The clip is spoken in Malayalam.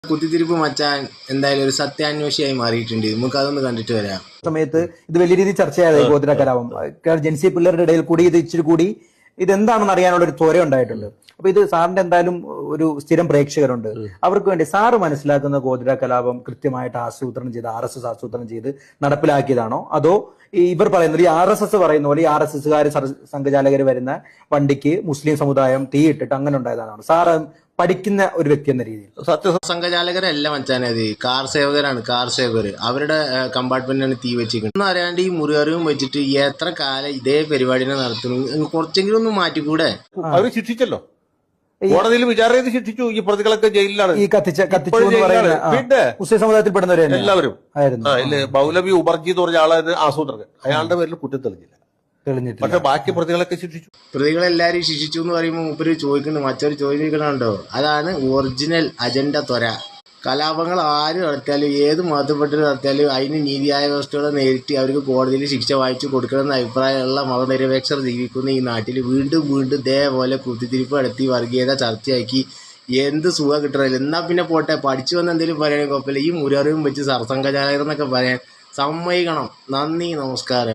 കുത്തിത്തിരിപ്പ് മച്ചാൻ എന്തായാലും ഒരു സത്യാന്വേഷിയായി മാറിയിട്ടുണ്ട്. നമുക്ക് അതൊന്ന് കണ്ടിട്ട് വരാം. സമയത്ത് ഇത് വലിയ രീതിയിൽ ചർച്ചയായത് ഗോത്ര കലാപം. ജെൻസി പിള്ളേരുടെ ഇടയിൽ കൂടി ഇത് ഇച്ചിരി കൂടി ഇതെന്താണെന്ന് അറിയാനുള്ള ഒരു ത്വര ഉണ്ടായിട്ടുണ്ട്. അപ്പൊ ഇത് സാറിന്റെ എന്തായാലും ഒരു സ്ഥിരം പ്രേക്ഷകരുണ്ട്, അവർക്ക് വേണ്ടി സാറ് മനസ്സിലാക്കുന്ന ഗോത്ര കലാപം കൃത്യമായിട്ട് ആസൂത്രണം ചെയ്ത് RSS ആസൂത്രണം ചെയ്ത് നടപ്പിലാക്കിയതാണോ, അതോ ഇവർ പറയുന്നത് ഈ RSS പറയുന്ന പോലെ ഈ RSSകാർ സംഘചാലകർ വരുന്ന വണ്ടിക്ക് മുസ്ലിം സമുദായം തീയിട്ടിട്ട് അങ്ങനെ ഉണ്ടായതാണോ സാറ് പഠിക്കുന്ന ഒരു വ്യക്തി എന്ന രീതിയിൽ? സംഘചാലകരല്ല മച്ചാനെ, അത് കാർ സേവകരാണ്. കാർ സേവകർ അവരുടെ കമ്പാർട്ട്മെന്റിനാണ് തീ വെച്ചിരിക്കുന്നത്. ഒന്നും അറിയാണ്ട് ഈ മുറിയറിവും വെച്ചിട്ട് എത്ര കാലം ഇതേ പരിപാടിനെ നടത്തുന്നു? കുറച്ചെങ്കിലും ഒന്ന് മാറ്റിക്കൂടെ? അവർ ശിക്ഷിച്ചല്ലോ, കോടതിയിൽ വിചാരണ ചെയ്ത് ശിക്ഷിച്ചു. ഈ പ്രതികളൊക്കെ ജയിലിലാണ്. ഈ കത്തിച്ചു പിന്നെ മുസ്ലിം സമുദായത്തിൽപ്പെടുന്നവരെ എല്ലാവരും ആയിരുന്നു. മൗലവി ഉബർജി എന്ന് പറഞ്ഞ ആളാണ് ആസൂത്രകൻ. അയാളുടെ പേരിൽ കുറ്റം തെളിഞ്ഞില്ല. പക്ഷെ ബാക്കി പ്രതികളൊക്കെ ശിക്ഷിച്ചു. പ്രതികളെല്ലാരും ശിക്ഷിച്ചു എന്ന് പറയുമ്പോൾ മൂപ്പര് ചോദിക്കുന്നുണ്ട്, മറ്റൊരു ചോദിക്കണുണ്ടോ, അതാണ് ഒറിജിനൽ അജണ്ട ത്വര. കലാപങ്ങൾ ആര് നടത്തിയാലും ഏത് മതപ്പെട്ട് നടത്തിയാലും അതിന് നീതിയായ വ്യവസ്ഥകളെ നേരിട്ട് അവർക്ക് കോടതിയിൽ ശിക്ഷ വായിച്ചു കൊടുക്കണമെന്ന അഭിപ്രായമുള്ള മതനിരപേക്ഷർ ജീവിക്കുന്ന ഈ നാട്ടിൽ വീണ്ടും വീണ്ടും ഇതേപോലെ കുത്തിത്തിരിപ്പ് നടത്തി വർഗീയത ചർച്ചയാക്കി എന്ത് സുഖം കിട്ടണില്ല. എന്നാൽ പിന്നെ പോട്ടെ, പഠിച്ചു വന്ന എന്തെങ്കിലും പറയാനും കുഴപ്പമില്ല. ഈ മുരറിവും വെച്ച് സർസംഘചാലകർ എന്നൊക്കെ പറയാൻ സമ്മതിക്കണം. നന്ദി, നമസ്കാരം.